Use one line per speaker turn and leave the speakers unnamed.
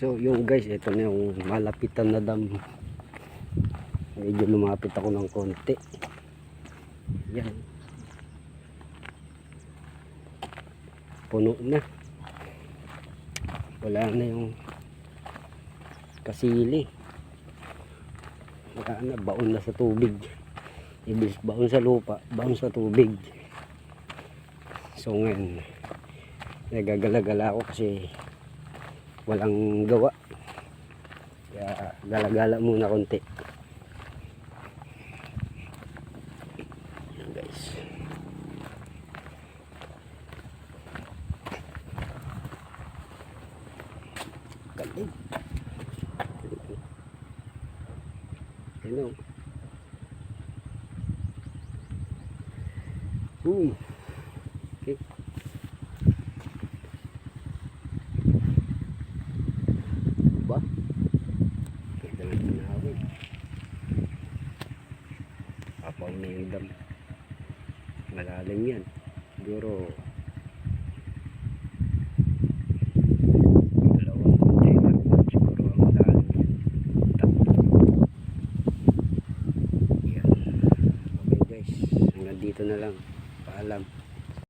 So yung guys, ito na yung malapitan na dam. Medyo lumapit ako ng konti. Yan. Puno na. Wala na yung kasili. Wala na, baon na sa tubig. Ibig baon sa lupa, baon sa tubig. So ngayon, nagagala-gala ako kasi walang gawa, kaya gala-gala muna konti. Yan guys, galing. Hello. Okay. Ba? Kita na tinawin. Apaw na yung dam. Malalim yan. Siguro dalawang container. Siguro ang malalim yan. Tatlo. Yan. Okay guys. Hanggang dito na lang. Paalam.